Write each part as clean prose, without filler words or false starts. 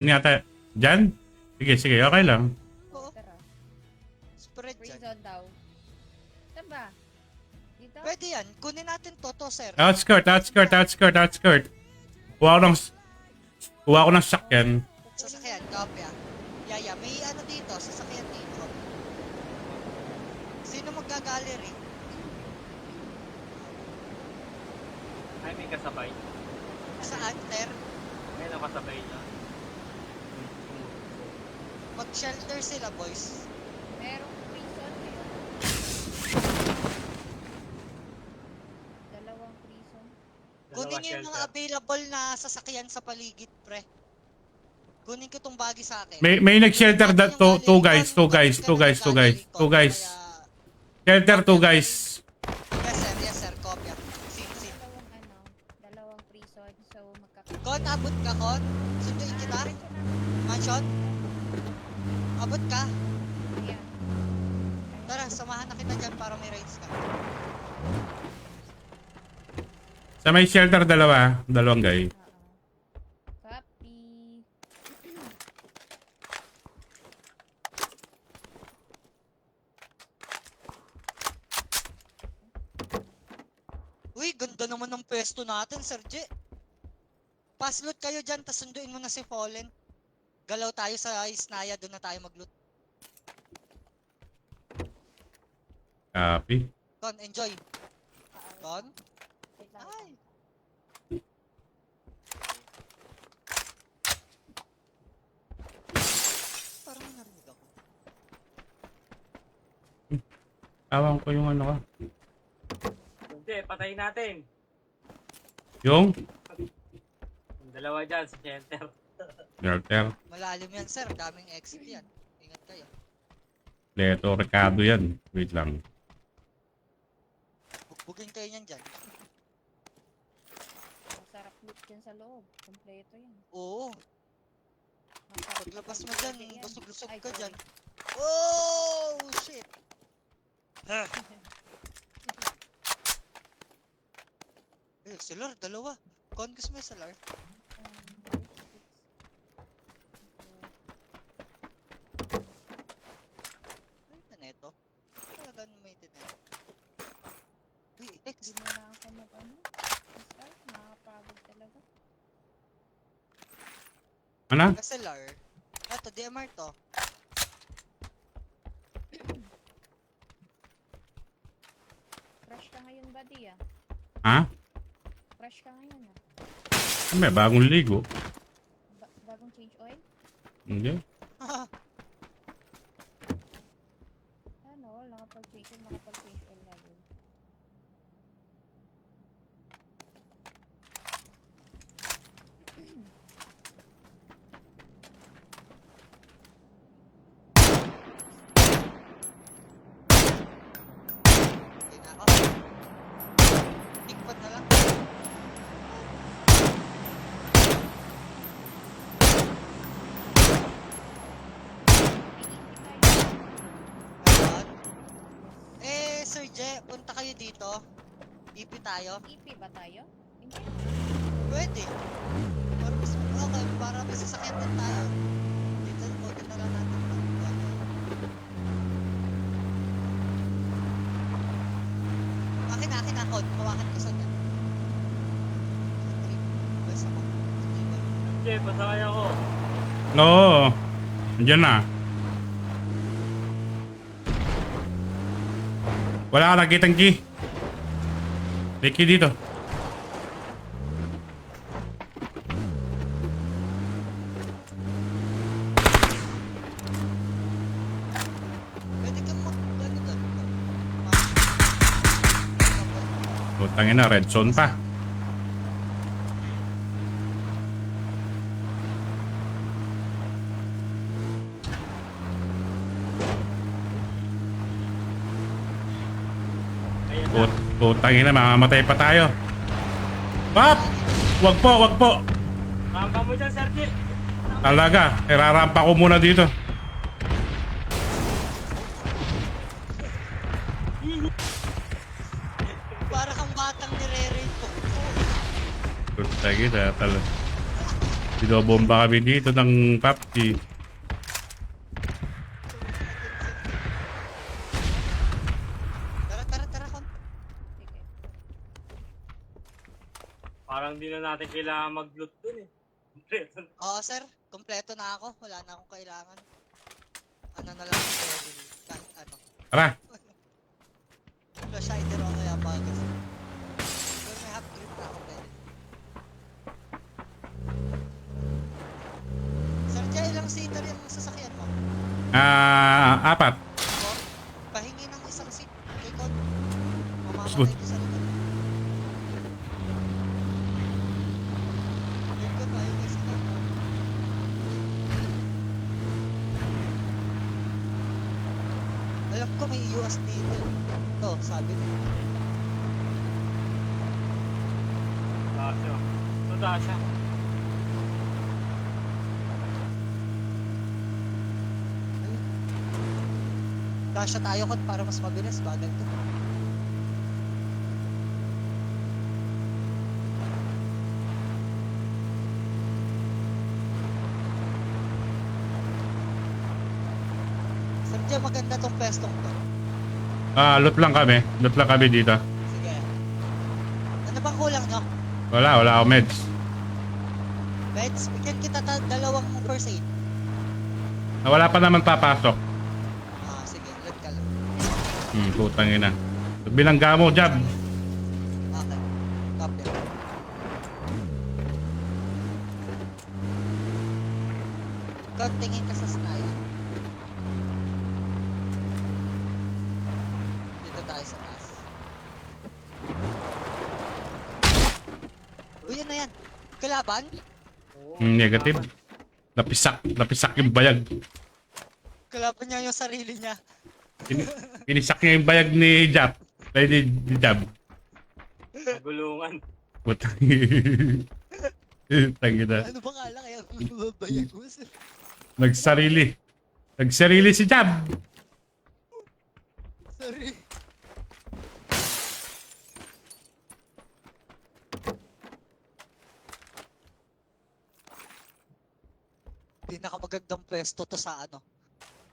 Hindi ata. Diyan? Sige, sige. Okay lang. Oo, Tara. spread Free dyan. zone daw. Saan ba? Dito? Pwede yan. Kunin natin to, sir. Outskirt, outskirt, outskirt, outskirt. Kuha ko ng... Kuha ko ng sakyan. Sasakyan, copy ah. Yaya, may ano dito, sasakyan dito. Sino magga-gallery? Ay, may kasabay. Saan, Ter? May nakasabay na. Mag-shelter sila, boys. Merong free zone ngayon. Dalawang free zone. Kunin niyo yung mga available na sasakyan sa paligid, pre. Kunin ko tong bagay sa akin. May nag-shelter that two guys, two guys, two guys, two guys, two guys. Shelter two guys. Yes sir, copy. Sin. Dalawang free zone. So, Kon, abot ka, Kon. Sunduin kita. Mansion. Abot ka. Ayan. Tara, samahan na kita dyan para may rides ka. Sa may shelter dalawa, dalawang guy. Copy. Uy, ganda naman ng pwesto natin, Sir J. Pass-loot kayo dyan, tas sunduin mo na si Fallen. Galaw tayo sa Isnaya, doon na tayo mag-loot. Copy. Kon, enjoy. Kon? Wait lang. Ay. Parang may narinig ako. Tawan ko yung ano ka. Hindi, patayin natin. Yung Yung dalawa dyan sa shelter. shelter. Malalim yan, sir. Daming exit yan. Ingat kayo. Leto, Ricardo yan. Wait lang. Bugbugin kayo niyan dyan. Masarap loot dyan sa loob. Kompleto yan. Oo. Masarap Paglabas mo kapag dyan, pwede yan. busog-lusog Ay, ka sorry. dyan. Oh, shit. Eh, SLR, dalawa. Kon, gusto mo yung SLR? Ay, na neto. Talagang may tinan. Uy, Hindi X. mo na ako mag-ano. Basta, nakakapagod talaga. Ano? SLR. Eto, DMR to. Fresh ka ngayon, buddy ah. Ha? Fresh ka ngayon ah. May bagong ligo. Bagong change oil? Hindi. Ano, nakapag-change oil lagi. Hindi na ako. Tingpad na lang. Ayun. Sir Je, punta kayo dito. EP tayo. EP ba tayo? Hindi. Pwede. Para mas okay, para may sasakyan din tayo. Dito, okay na lang natin. Akin ako. Hawakan ko sa dyan. Basta ako. Hindi, pasakay ako. Oo. Andiyan na. Wala ka nakitang key. May key dito. Pwede kang ano doon. Putangin na, red zone pa. Ayan na. Putangin na, mamamatay pa tayo. Pap! Wag po, wag po. Rampa mo dyan, Sergi. Talaga, irarampa ko muna dito. Para kang batang nire-rape ko. Puta kita, talaga. Binobomba kami dito ng PUBG. Tara, tara, tara, kon. Sige. Parang di na natin kailangan mag-loot dun eh. Oo, sir. Kompleto na ako. Wala na akong kailangan. Ano na lang ako pwede. Kahit ano. Tara. Flash hider o kaya bagas. Pero may half grip na ako pwede. Sir, Jay, ilang seater yung sasakyan mo? 4. Kon, pahingi ng isang seat kay Kon. Good. Mamamatay ko sa likod. Yun ko, pahingi sa likod. Alam ko may USD din. Ito, sabi niya. Dasha. Ito Dasha. Dasha tayo kon para mas mabilis. Bagal to. Sir Jay, maganda tong pwestong to. Loot lang kami. Loot lang kami dito. Sige. Ano bang kulang nyo? Wala ako meds. Beds, bigyan kita dalawang first aid. Wala pa naman papasok. Sige, let ka lang. Putang ina. Binangga mo, Jab. Okay. Copy. Ikaw, tingin ka sa snipe. Dito tayo sa taas. Uy, yan na yan. Kalaban? Oo, Negative. Napisak yung bayag. Kalaban niya yung sarili niya. Pinisak niya yung bayag ni Jab. Ay, ni Jab. Nagulungan. Putang ina. Ano ba kala kaya mababayag mo? Sir? Nagsarili si Jab. Sorry. Pinakamagandang pwesto to sa ano,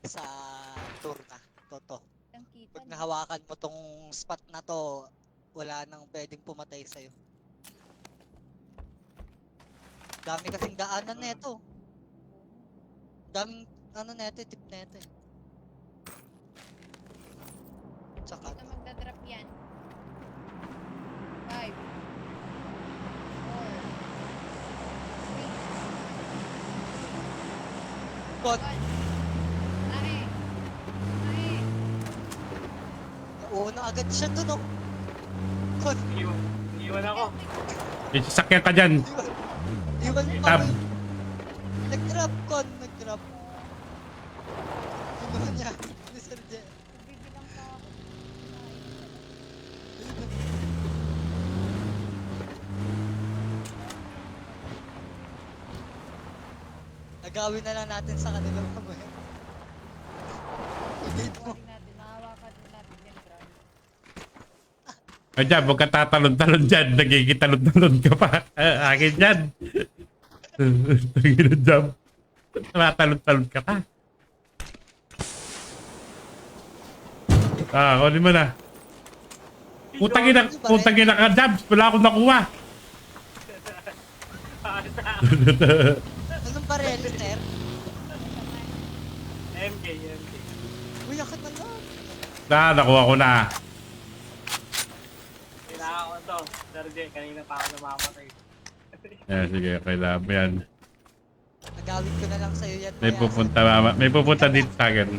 sa tour na. Toto. Ang kita. Pag nahawakan mo tong spot na to, wala nang pwedeng pumatay sa'yo. Dami kasing daanan neto. Daming ano neto, tip neto eh. Tsaka, Dito magdadrop yan. 5 4 Kon, 3 Lahi. Lahi. nauuna agad siya dun oh. Kon, Iwan ako. Sasakyan ka dyan. iwan pa Tab. mo. Nag-drop, Kon, nag-drop. Iwan niya, ni Sir J. Bibilang pa ako. Agawin na lang natin sa kanila mamaya. Ibig mo. Huwag natin. Nahawakan din natin yan, ground. Ay, Jab, huwag ka tatalon-talon dyan. Nagigitalon-talon ka pa. Akin dyan. Tangina, Jab. Tatalon-talon ka pa. Kunin mo na. Putangin na ka, Jab. Wala akong nakuha. Anong barel, sir? MK. Uy, akit na lang. Nakuha ko na. Kailangan ko to. Serge, kanina pa ako namamatay. Sige, kailangan mo yan. Agawin ko na lang sa'yo yan. May Maya, pupunta, mama. May pupunta dito sa akin.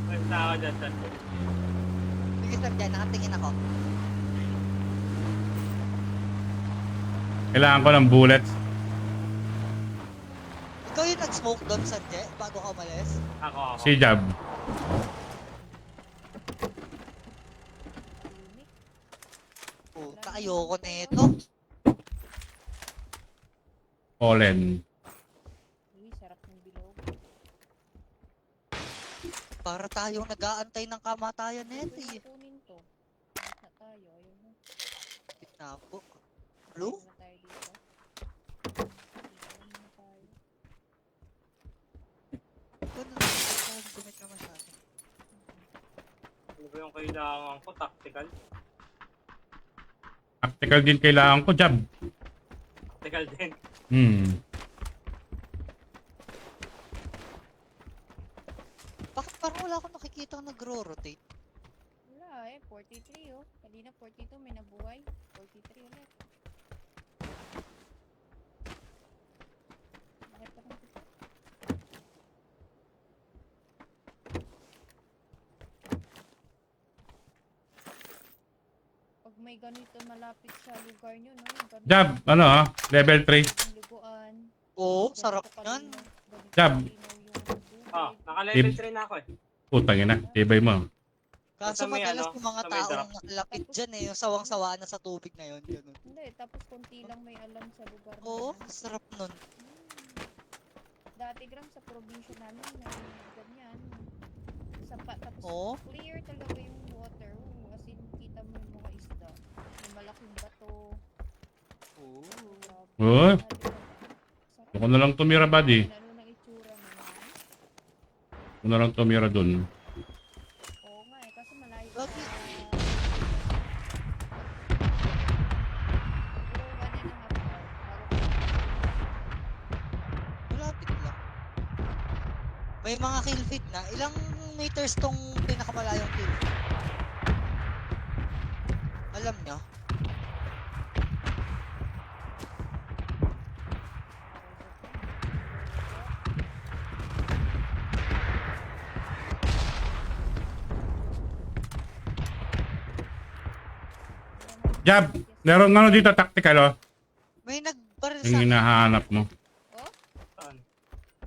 Basta ako dyan, Serge. Sige, sir, dyan. Nakatingin ako. Kailangan ko ng bullets. Ikaw yung nag-smoke doon, Sir J, bago ka umalis? Ako. Si Jab. Puta, ayoko na ito. Olen. Uy, sarap ng bilog. Para tayong nag-aantay ng kamatayan nito eh. Kunin to. Alis na tayo. Ayun na. Napo. Blue? Ayun na tayo dito. ko na gumit na masyado. Ano ba yung kailangan ko? Tactical? Tactical din kailangan ko, Jab. Tactical din. Bakit parang wala akong nakikita nagro-rotate? Wala 43 oh. Kanina 42 may nabuhay. 43 ulit. Bakit pa kung gusto? Pag may ganito malapit sa lugar nyo, no? Ganito, Jab, level 3. yung liguan. Oo, Ganito sarap kalinaw, yan. ganito Jab. kalinaw yung tubig. Ah, naka-level 3 na ako eh. Putang ina, tibay mo. Kaso Sa may madalas ano, yung mga sa may taong nakalapit dyan eh, yung sawang-sawaan na sa tubig na yun, ganun. Hindi, tapos konti lang may alam sa lugar na Oo, yan. sarap nun. Dati gram sa probinsya namin may ganyan. Tapos Oo. clear talaga yung water. Oo, as in kita mo yung mga isda. May malaking bato. Oo. Grabe. Oh, Sarap. ako na lang tumira, buddy. Ano ng itsura naman? Ako na lang tumira dun. Oo nga eh, kasi malayo Bakit? sa... Siguro 1.5 hour. Malapit lang. May mga kill feed na. Ilang meters tong pinakamalayong kill feed? Alam niyo? Jab, meron dito tactical, oh. May nagbaril sa Yung akin. hinahanap mo. Oh? Saan?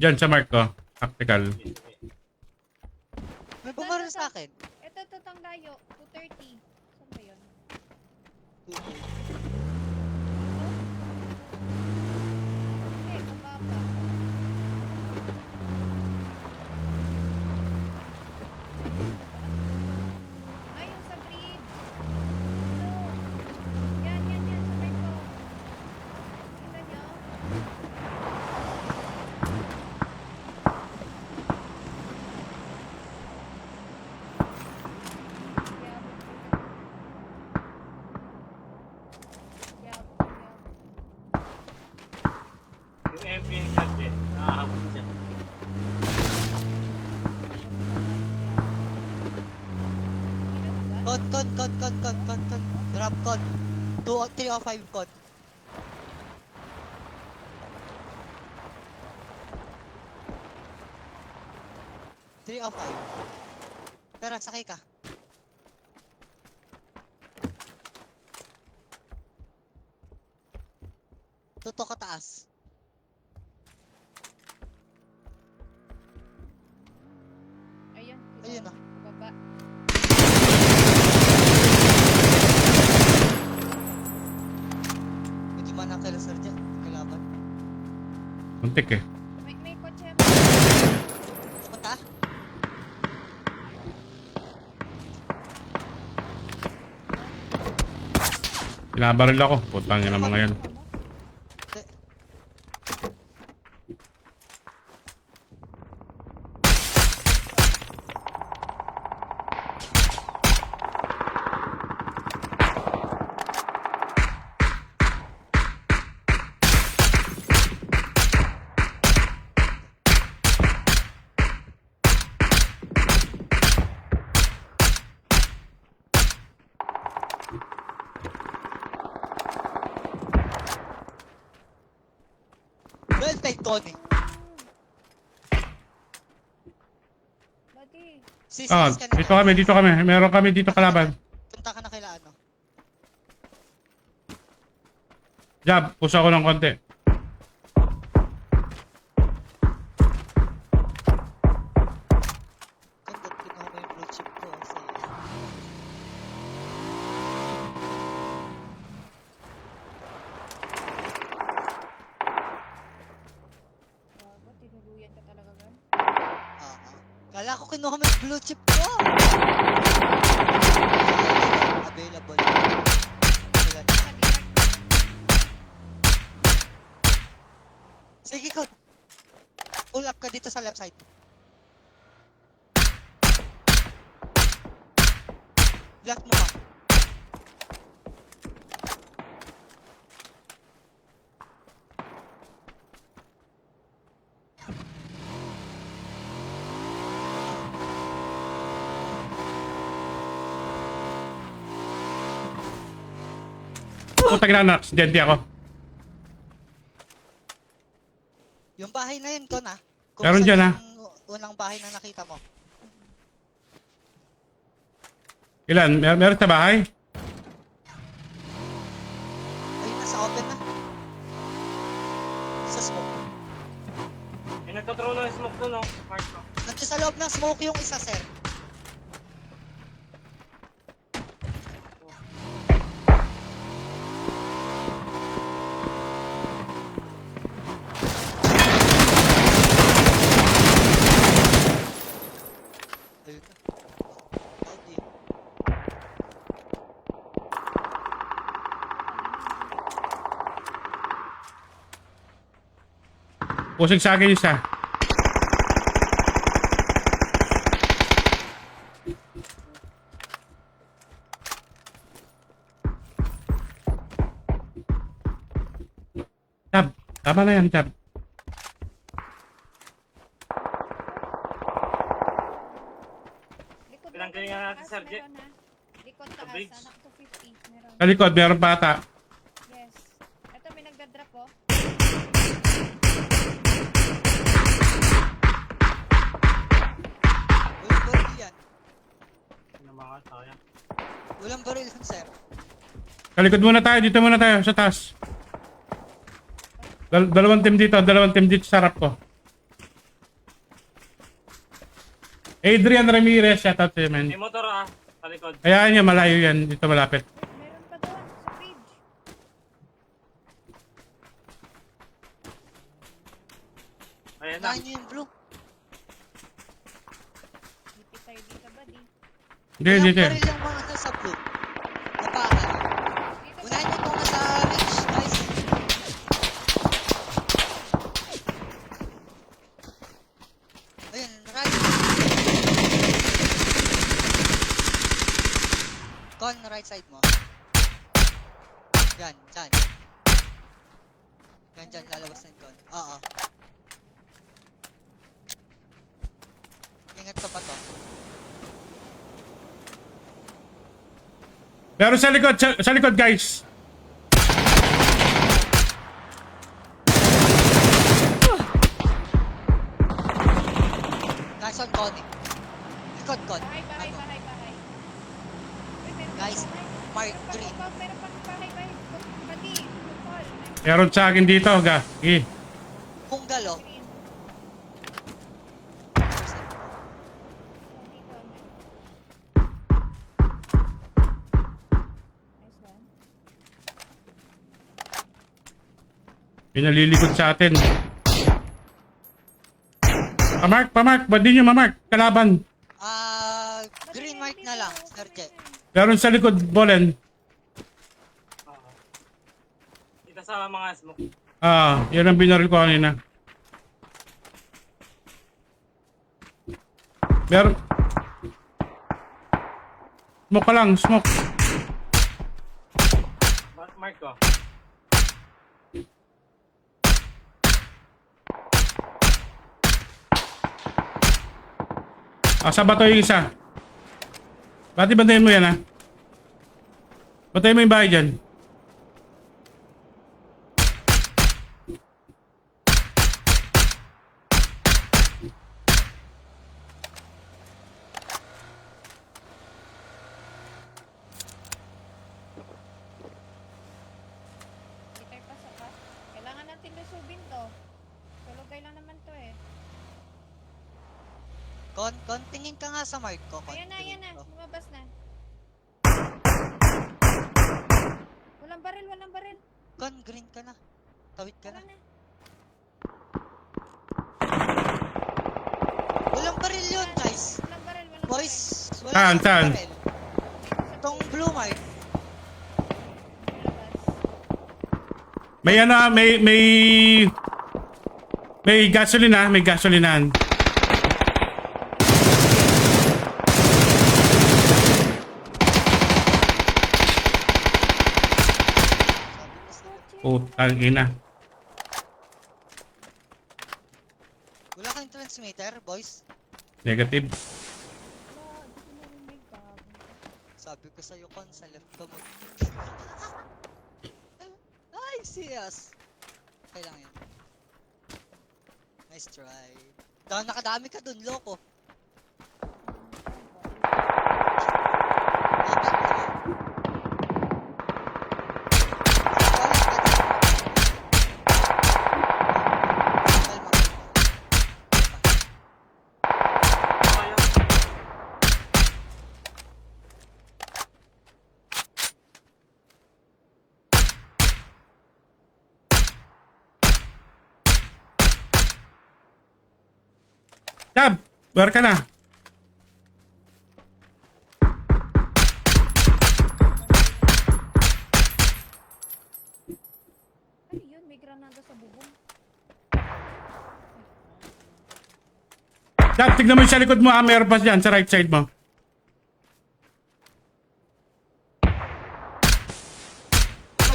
Diyan sa mark ko, tactical. Sige, sige. May bumaril sa akin. Ito, tanglayo. 230. Saan ba yun? Okay, mababa. Ay, yung sa bridge. Ito. Yan, sabay ko. Kita nyo? Yabot. Yung MP yung chat eh. Nakahabot siya. Code. Drop code. 305 code. Three o five. Tara, sakay ka. Tutok ka taas. Ayun. Ayun, ah. Baba. Hindi man ang kila Sir Jet. Kalaban. Muntik eh. May kotse. Punta? Pinabaril ako. Putang ina mga yan. Hindi. Well played, Tony. Buddy. Sis, Ah, ka na. dito kami. Meron kami dito kalaban. Punta ka na kila ano. Jab, push ako ng konti. Kung kinuha mo yung blue chip ko sa Bago, tinuluyan ka talaga gan. Kala ko kinuha mo yung blue chip ko. Available. Wala na. Sige, Code. Pull up ka dito sa left side. Black mo ka. Putang ina na, aksidente ako. Yung bahay na yun, Con, ah. Kung Meron saan dyan, ah. yung unang bahay na nakita mo. Ilan? Meron sa bahay? Ayun, nasa open na. Sa smoke. Eh, nagkatroll ng smoke doon, no? Mark ko. Nandiyan sa loob ng smoke yung isa, sir. Ayun na. Okay. Pusing sa akin isa. Tab, tama na yan, Tab. Likod Pinanggalingan natin, natin, taas, Sir J. meron na. Likod Sa taas, bridge. anak 250. Meron. Sa likod, meron bata. Yes. Ito, may nagdadrop oh. Walang baril yan. Pinamangat, sayang. Walang baril yan, sir. Sa likod muna tayo, dito muna tayo, sa taas. Dalawang team dito sa harap ko. Adrian Ramirez, shout out to you, man. May motor, ah. Sa likod. Hayaan niya, malayo yan, dito malapit. Meron pa doon, sa bridge. Ayan na. Unahin niyo yung blue. Dito tayo dito, buddy. Hindi, Walang dito. baril yung mga nasa blue. Napaka. Dito Unahin niyo itong nasa ridge, guys. Ayun, right. Con, right side mo. Yan, dyan. Yan, dyan, lalabas na yung con. Oo. Ingat ka pa to. Pero sa likod guys. Nice on Connie. Likod, Con. Bahay, bahay, Ano? bahay, bahay. Uy, meron Guys, pa bahay. Mark Meron pa, Green. meron pa bahay, bahay. Buddy, Paul. Meron sa akin dito, ga. Punggal, oh. Green. Dito, nice one. Pinalilikod sa atin. Pamark, ba't di nyo mamark? Kalaban. Green mark na lang, Sir J. Meron sa likod, Bolen. Oo. Dito sa mga smoke. Yan ang binaril ko kanina. Meron. Smoke ka lang, smoke. Mark ko. Sa bato yung isa. Pati bantayin mo yan, ha? Bantayin mo yung bahay dyan. Hindi tayo pasapat. Kailangan natin lusubin to. Tulogay lang naman to eh. Con, tingin ka nga sa mark ko, Con. Ayan na, Green ayan na. ko. Lumabas na. Walang baril, walang baril. Con, green ka na. Tawid ka na. Tara na. Walang baril yun, guys. Walang baril, walang Boys, wala Saan, kang saan? baril. baril. Itong blue mark. Lumabas. May ano, may gasoline, ha? May gasolinan. Putang ina. Wala kayong transmitter, boys. Negative. Wala, di ko narinig gago. Sabi ko sa'yo, Con, sa left ka mag... Ay, siyas! Okay lang yan. Nice try. Nakadami ka dun, loko. Kaya. Jab! Where ka na? Ano yun? May granada sa bubong. Jab, tignan mo yung sa likod mo. Meron pa dyan sa right side mo.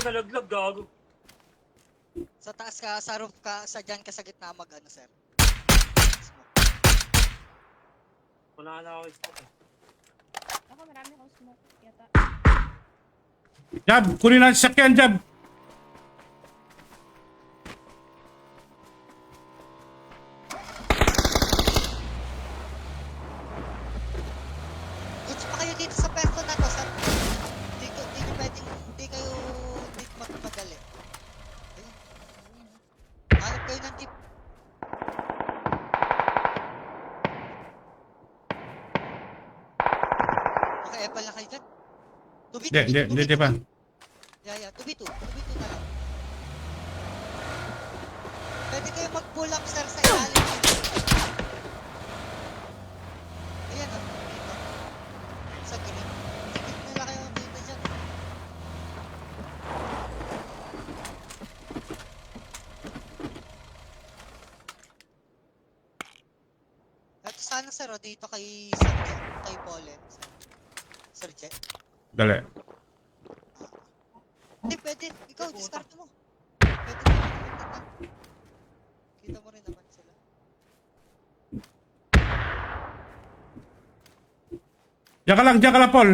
Nalaglag, gago. Sa taas ka, sa roof ka, sa dyan ka sa gitna mag ano, sir. Wala na ako smoke eh. Ako, marami akong smoke yata. Jab, kunin natin sa sakyan, Jab. Goods pa kayo dito sa pwesto na to, sir. Hindi nyo pwedeng, hindi kayo magmadali. Ayun. Hanap kayo ng tip. Okay, epal na kayo dyan. Tubi, Hindi pa. Yeah, 2v2 na lang. Pwede kayo mag-pull up, sir, sa ilalim dito. Ayan, oh. Dito. Sa green. Tikit nila kayo dito dyan. Ito sana, sir, oh, dito kay Sir Jet, kay Polen. Sir Jet. Dali. Hindi, pwede. Ikaw, discard mo. Pwede mo naman tignan. Kita mo rin naman sila. Diyan ka lang, Paul.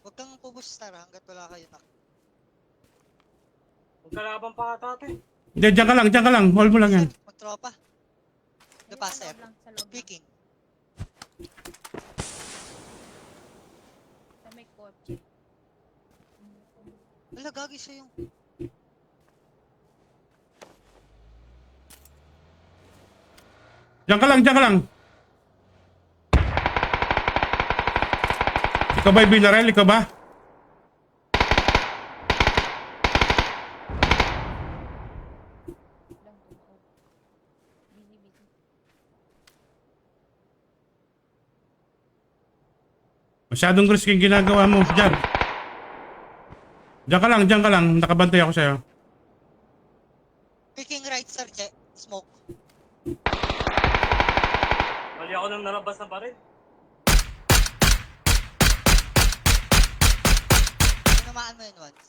Huwag kang pubush, star, hanggat wala kayo na. Magkalabang pa ata ito eh. Hindi, diyan ka lang. Hold mo lang yan. Sir, magtropa. The Ayun, pass, sa sir. loob lang, sa loob lang. Speaking. Sa may kotse. Wala, gagi siya yung... Diyan ka lang. Ikaw ba yung Villarreal? Ikaw ba? Lang tumaw. Busy. Masyadong risky yung ginagawa mo. Diyan ka lang. Nakabantay ako sa'yo. Speaking right, sir, Jet. Smoke. Mali ako nang nalabas na pa rin. Tinamaan mo yun once.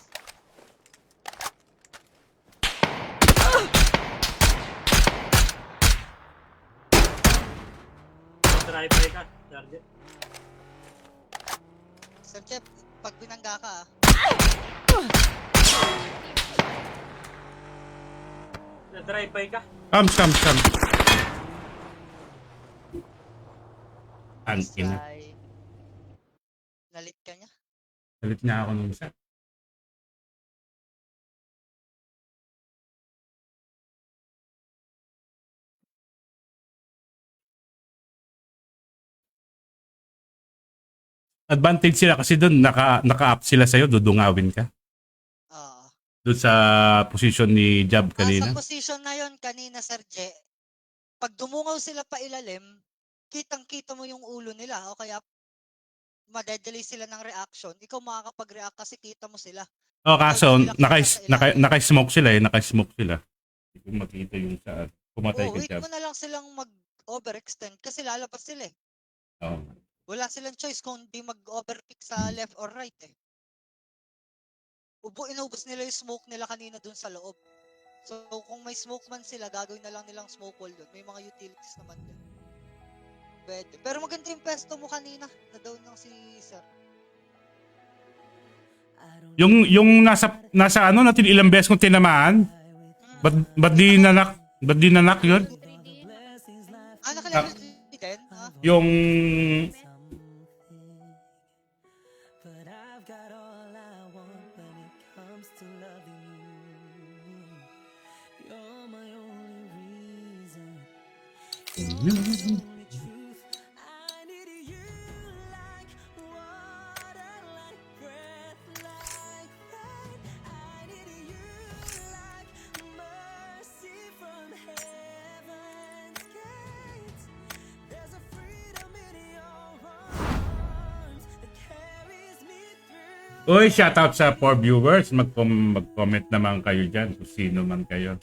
Drive-by ka, Jarjet. Sir Jet, pag binangga ka, Drive-by ka. Come. Ang nice ina. try. Nalit ka niya. Salit niya ako nung isa. Advantage sila kasi doon naka-up sila sa'yo, dudungawin ka. Oo. Doon sa position ni Jab kanina. Sa position na yon kanina, Sir Jet, pag dumungaw sila pa ilalim, kitang-kita mo yung ulo nila o kaya madedelay sila ng reaction. Ikaw makakapag-react kasi kita mo sila. Oh, kaso Hindi nila kita sa ilalim. naka-smoke sila eh. Naka-smoke sila. Hindi ko makita yung sa pumatay kay Wait Jab. mo na lang silang mag-overextend kasi lalabas sila eh. Oh. Wala silang choice kung di mag-overpick sa left or right eh. Inubos nila yung smoke nila kanina dun sa loob. So, kung may smoke man sila, gagawin na lang nilang smoke wall dun. May mga utilities naman dun. Pwede. Pero maganda yung pesto mo kanina. Na-down lang si Sir. Yung nasa ano natin ilang beses kong tinamaan. Ba't di nanak? Ba't di nanak yun? 3D yun. Naka-level 3 din? Ah, Yung But I've got all I want when it comes to loving you. You're my only reason. You're my only truth. I need you like water, like breath, like rain. I need you like mercy from heaven's gates. There's a freedom in your arms that carries me through. Uy, shoutout sa 4 viewers. Mag-comment naman kayo dyan kung sino man kayo.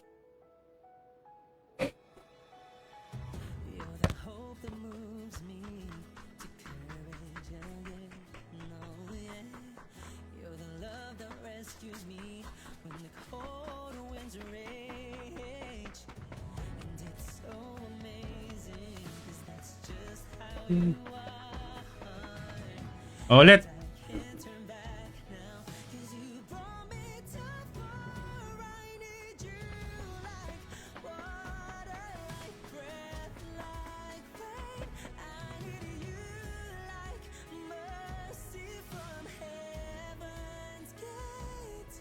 You're the hope that moves me to courage, no, yeah. You're the love that rescues me when the cold winds rage. And it's so amazing, 'cause that's just how you are. Ulit. Can't turn back now, 'cause you brought me too far. I need you like water, like breath, like rain. I need you like mercy from heaven's gates.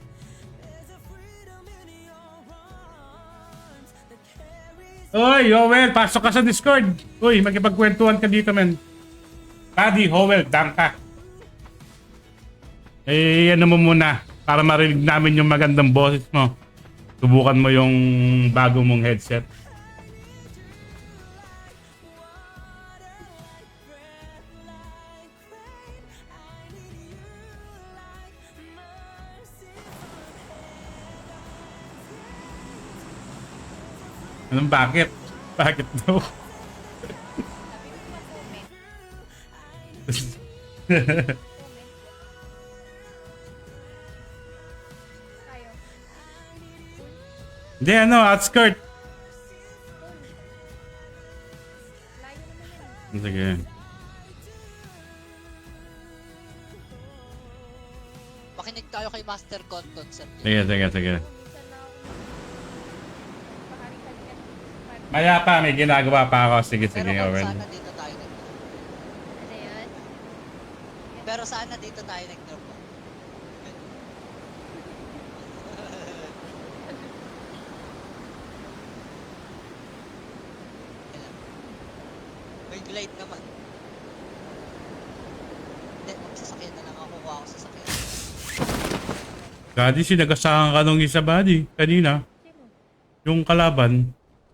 There's a freedom in your arms that carries. Uy, Howell, pasok ka sa Discord. Uy, magkipagkwentuhan ka dito, men. Buddy, Howell, dam ka. Eh, ano mo muna, para marinig namin yung magandang boses mo. Subukan mo yung bago mong headset. Anong bakit? Bakit daw? Sabi mo ba comment? Tayo. Hindi, ano, outskirt. Layo naman yan. Sige. makinig tayo kay Master Conton, Sir. Sige, sige, sige. Minsan na ako paharikan yan. Maya pa, may ginagawa pa ako. Sige, Pero sige, kung Howell. sana dito tayo nag-drop. Ano yan? Pero sana dito tayo nag-drop. May glide naman. Hindi, magsasakyan na lang ako. Kuha ako sasakyan. Daddy, sinagasahan ka nung isa, buddy. Kanina. Sino? Yung kalaban.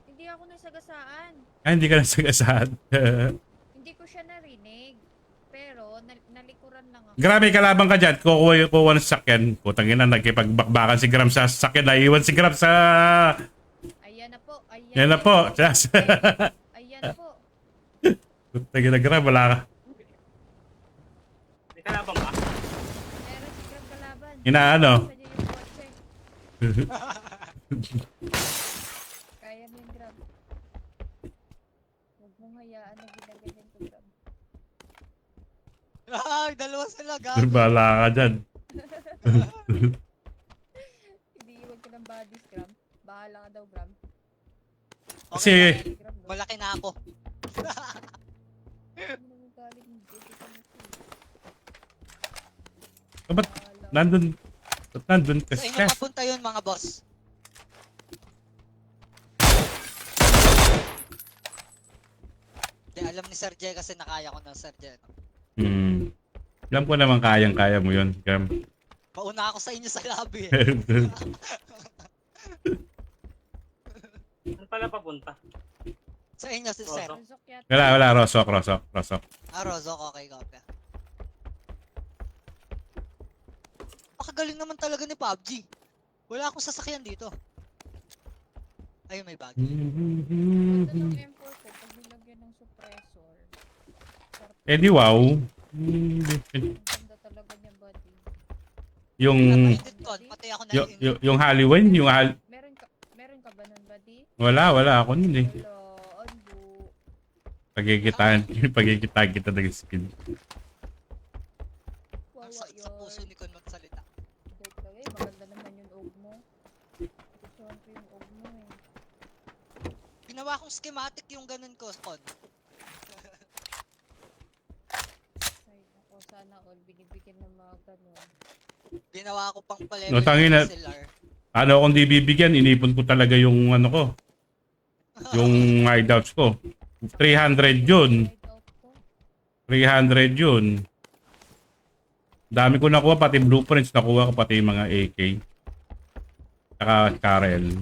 Hindi ako nasagasaan. Ay, hindi ka nasagasaan. Hindi ko siya narinig. Pero nalikuran lang ako. Grabe, kalaban ka dyan. Kukuha ng sasakyan. Putang ina, nagkipagbakbakan si Gram sa sasakyan. Naiwan si Gram sa... Ayan na po. Ayan, Yan na po. Ayan na po. Putang ina, Gram. Wala ka. May kalabang ba? Meron si Grab kalaban. Inaano? Sa niya yung kotse. Kaya mo yung Grab. Huwag mong hayaan na ginaganyan ko Grab. Ay, dalawa sila, gago. Bala ka dyan. Hindi iwag ka ng bodies Grab. Bahala ka daw Grab. Kasi- Okay, Grab no? malaki na ako. Ano naman galing yung dito sa nito? Ba't Bahala. nandun? Ba't nandun Sa kasi inyo ka? papunta yun, mga boss. Di, alam ni Sir J kasi nakaya ko na Sir J. Alam ko naman kayang-kaya mo yun, Gram. Pauna ako sa inyo sa lobby. Saan pala papunta? Sa inyo, si Sir. Rosok. Rusok yata. Wala, Rosok. Rozok, okay, kopya. Pakagaling naman talaga ni PUBG. Wala akong sasakyan dito. Ayun, may bag. Ganda ng M4 ko pag nilagyan ng suppressor. Sarap. Eh di wow. Ang ganda talaga niya, buddy. Yung Napaka-edit ko. Pati ako na yung Halloween, Meron ka ba nun, buddy? wala ako nun eh. Wala, ano? Pagkikitaan kita ng skin. Wawa Sa yun. puso ni Kon magsalita. Dahil talaga, maganda naman yung og mo. Gustuhan ko yung og mo eh. Ginawa kong schematic yung ganun ko, Kon. Ay, ako sana all binibigyan ng mga ganun. Ginawa ko pang palevel No, tangin na. ng SLR. Ano kung di bibigyan, inipon ko talaga yung ano ko. Yung hideouts ko. 300 yun. Hideout ko. 300 yun. Dami ko nakuha, pati blueprints nakuha ko, pati yung mga AK. Saka Karel.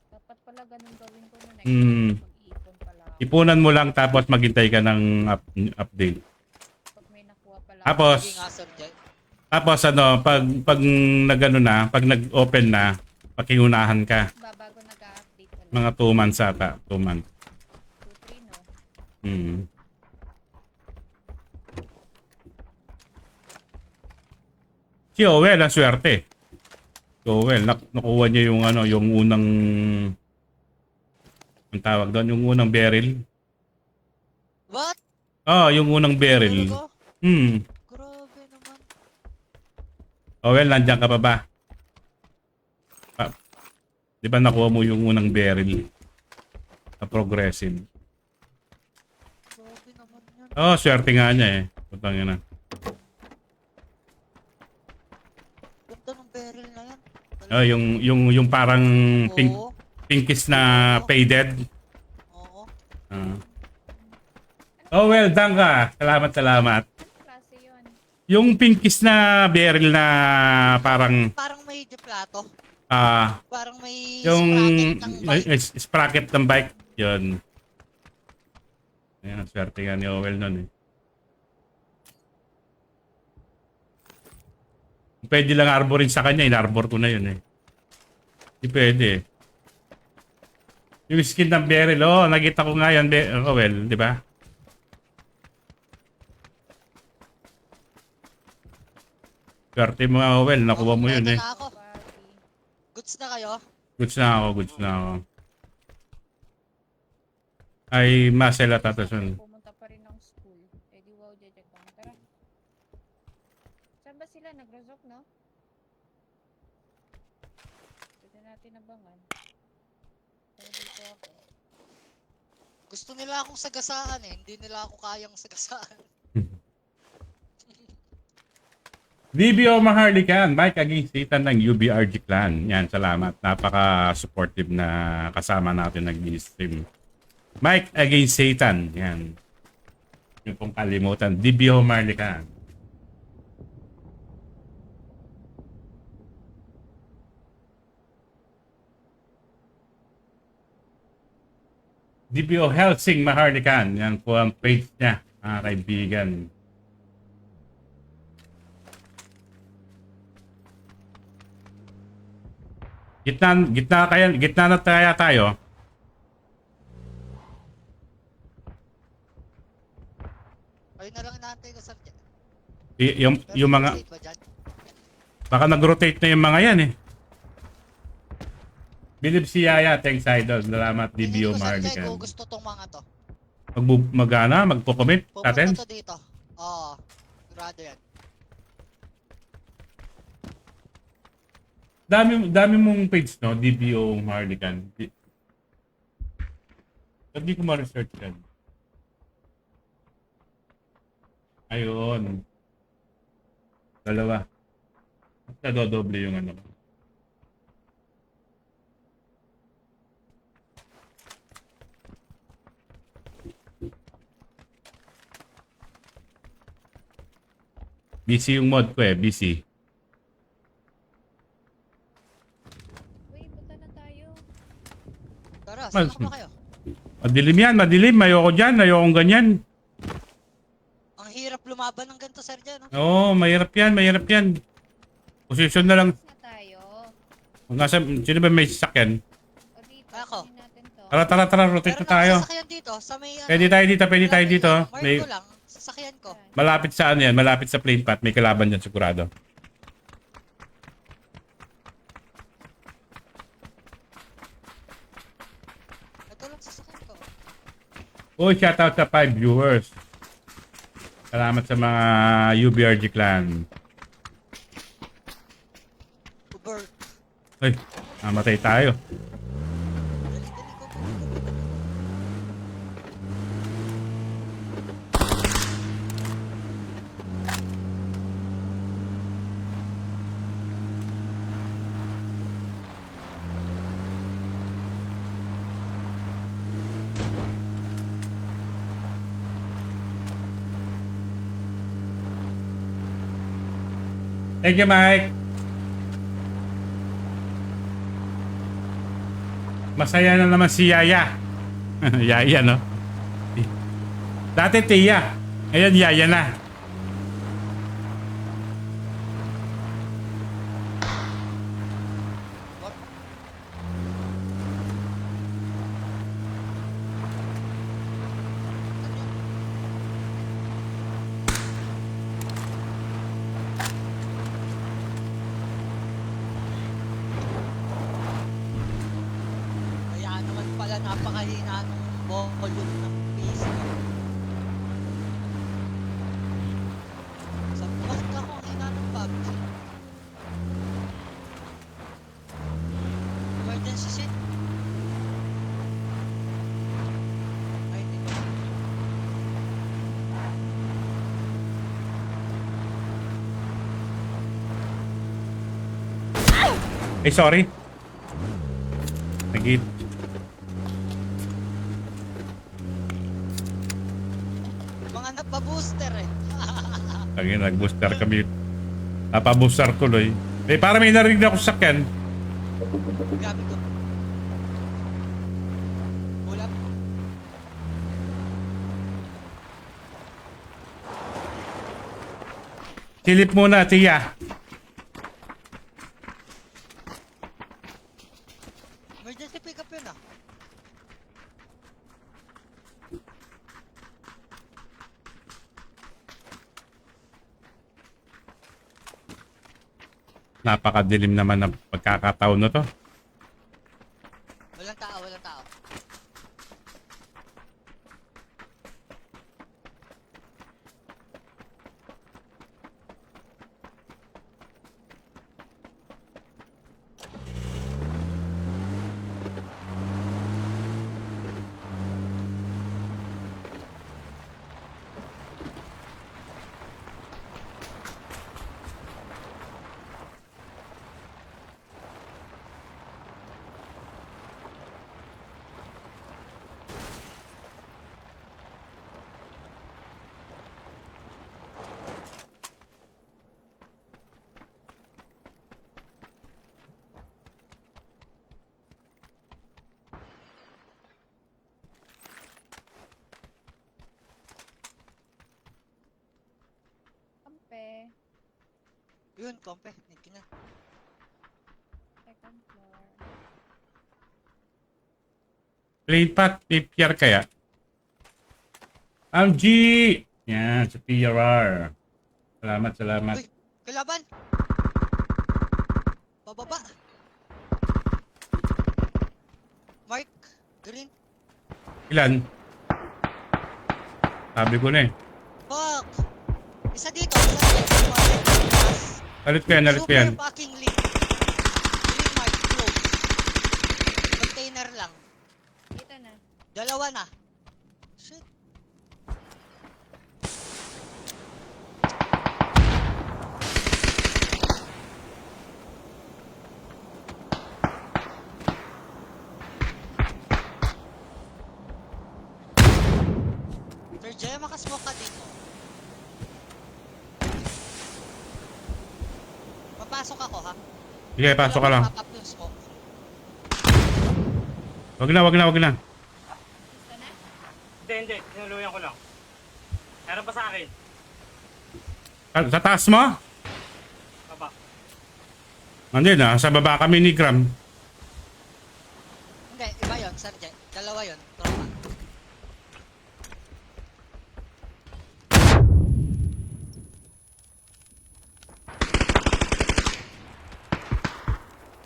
Dapat pala ganun gawin ko na Mag-iipon pala ako. Ipunan mo lang tapos maghintay ka ng update. Pag may nakuha pala Tapos, Sige nga, Sir Jay. tapos ano, pag nagano na, pag nag-open na, pakiunahan ka. babago nag-update pala. Mga 2 months ata, 2 months. 2-3 no? Hmm. Si Owel, ang swerte. Si Owel, nakuha niya yung ano, yung unang ang tawag doon, yung unang barrel. What? Yung unang barrel. Talaga? Grabe naman. Owel, nandiyan ka pa ba? Di ba nakuha mo yung unang barrel? Na progressive. Grabe naman yan. Swerte nga niya eh. Putang ina. Ganda ng barrel na yan. Yung parang Oo. pinkish na faded. Oo. Well, done ka. Salamat. Anong klase yun? Yung pinkish na barrel na parang Parang may deplato. yung Parang may sprocket ng bike. sprocket ng bike. Yun. Ayan, swerte nga ni Owel nun eh. Pwede lang arborin sa kanya, in-arbor ko na yun eh. Hindi pwede eh. Yung skin ng barrel, nakita ko nga yan, Owel, di ba? Swerte mo nga, Owel, nakuha mo yun eh. Na ako. Party. Goods na kayo? Goods na ako. Ay, masela tatasun. Pumunta pa rin ng school. Eh di wow, jajag lang. Tara. Saan ba sila? Nag-resort, no? Pwede natin abangan. Pero dito ako. Gusto nila akong sagasaan eh. Hindi nila ako kayang sagasaan. DBO Maharlikan, Mike against Satan ng UBRG Clan. Yan, salamat. Napaka-supportive na kasama natin nag-stream. Mike against Satan. Yan. Yung pong kalimutan. DBO Maharlikan. DBO Helsing Maharlikan. Yan po ang page niya, mga kaibigan. Gitna na kaya tayo. Ayun na lang inaantay ko, Sir Jay. Yung mga Wait ba dyan? baka nag-rotate na yung mga yan eh. Bilib si Yaya, thanks idol. Salamat DBO Tingin ko, Sir Jay, Maharlikan. kung gusto tong mga to. Magpo-comment natin. Pumunta to dito. Oo. Sigurado yan. Dami mong page, no? DBO Maharlikan. Hindi ko ma-research yan. Ayun. Dalawa. Nadodoble yung ano. Busy yung mod ko eh. Busy. Uy, punta na tayo. Tara, saan ba kayo? Madilim yan. Madilim. Ayoko dyan. Ayoko ganyan. Ang hirap lumaban ng ganito, Sir Jay, no? Oo, mahirap yan. Mahirap yan. Posisyon na lang. Alis na tayo. Sino ba may sasakyan? O dito, Ako. kunin natin to. Tara. Rotate Meron na tayo. akong sasakyan dito, sa may ano. Pwede tayo dito. Mark May, ko lang, sasakyan ko. malapit sa ano yan. Malapit sa plane path. May kalaban dyan sigurado. Oh, shoutout sa 5 viewers. Salamat sa mga UBRG clan. Uber. Ay, namatay tayo. Dali, dali, go, go, go, go. Thank you, Mike. Masaya na naman si Yaya. Yaya, no? Dati Tia. Ngayon, Yaya na. What? Kaya naman pala napakahina ng volume ng PC. Bakit ako ang hina ng PUBG? Emergency sit? Ay, hindi ko. Ay, sorry. Nagit. Mga napabooster eh. Lagi nag-booster kami. Napabooster tuloy. Eh, para may narinig na ako sa sakyan. Grabe ko. Wala. Silip muna, Tia. Emergency pickup yun ah. Napakadilim naman ng pagkakataon na to. Walang tao, walang tao. Kampe. Yun, kompe. Need ka na. Second floor. Plate pat, PPR kaya? G! Yan, sa PRR. Salamat, salamat. Uy, kalaban! Bababa! Mark, green. Ilan? Sabi ko na eh. Fuck! Isa dito, isa dito. Mas. Alit ko yan, alit ko yan. Super fucking link. Green mark, close. Container lang. Dito na. Dalawa na. Shit. Sir Jay, makasmoke ka dito. Papasok ako ha. Sige, pasok ka lang. Papap yung smoke. Wag na, wag na, wag na. Gusto na? Hindi. Sinuluyan ko lang. Meron pa sa akin. Sa taas mo? Baba. Hindi na, sa baba kami ni Gram. Hindi, iba yun, Sir Jay. Dalawa yun, tropa.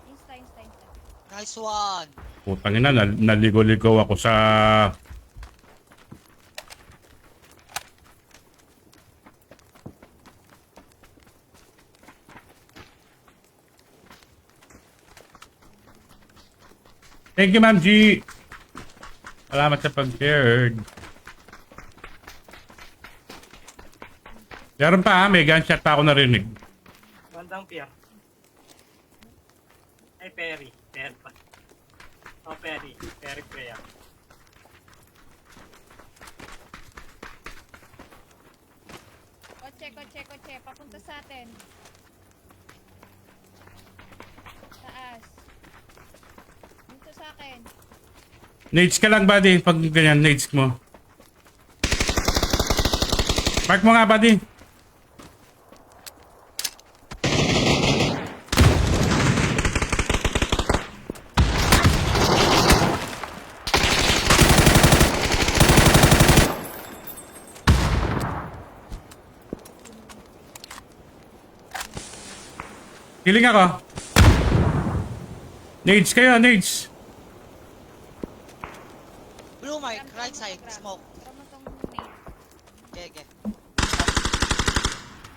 Insta. Nice one. Putang ina, naligo-ligo ako sa Thank you, Ma'am G. Salamat sa pag-share. Meron pa ha, may gunshot pa ako narinig. Bandang pier. Ay, Perry. Perry pa. Oh, Perry. Perry Freya. Kotse, kotse, kotse. Papunta sa atin. Taas. Dito sa akin. Nades ka lang, buddy. Pag ganyan, nades mo. Park mo nga, buddy. Kiling ako. Nades kayo, nades. Blue mark, right side, smoke. Tara mo tong nade. Gege.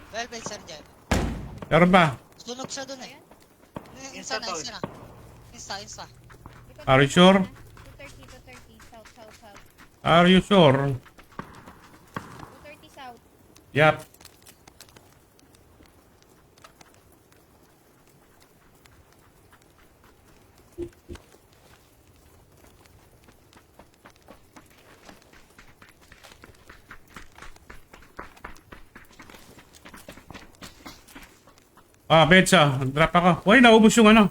Well played, Sergeant. Meron pa. Sunog siya dun eh. Insta na, insta na. Insta. Likod Are you mo sure? na. 230, 230. South, south, south. Are you sure? 230 south. Yep. Ah, Betsa. Drop ako. Uy, naubos yung ano.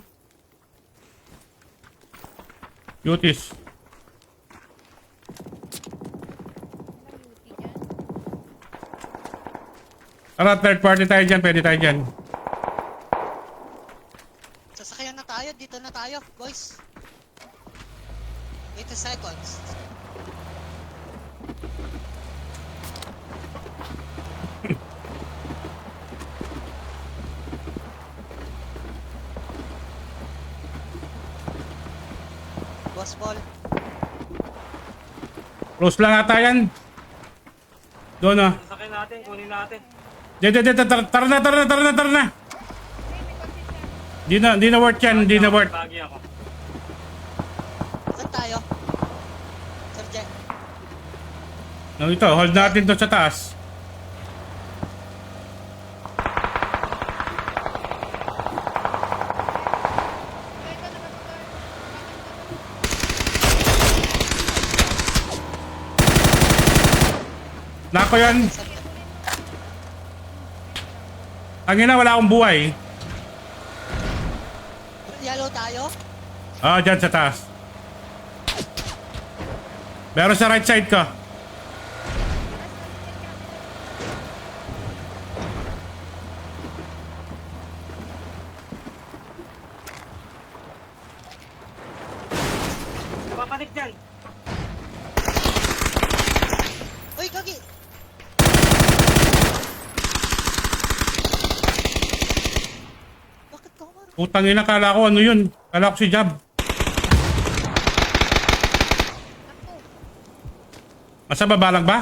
Cuties. Walang UT dyan. Tara, third party tayo dyan. Pwede tayo dyan. Sasakyan na tayo, dito na tayo, boys. 80 seconds. Boss ball. Close lang ata yan. Doon ah. Sasakyan natin, kunin natin. Tara na. Hey, may kotse siya. Di na worth yan. Di na worth. Bagi ako. Saan tayo? Sergeant. No, ito, hold natin to sa taas. Ito na motor. Nako yan. Sergeant. Ang ina, wala akong buhay. Yellow tayo? Ah, dyan sa taas. Meron sa right side ko. Papanik dyan. Uy, gagi! Bakit ka umaro? Putang ina, kala ko ano yun. Kala ko si Jab. Takbo. Masa baba lang ba?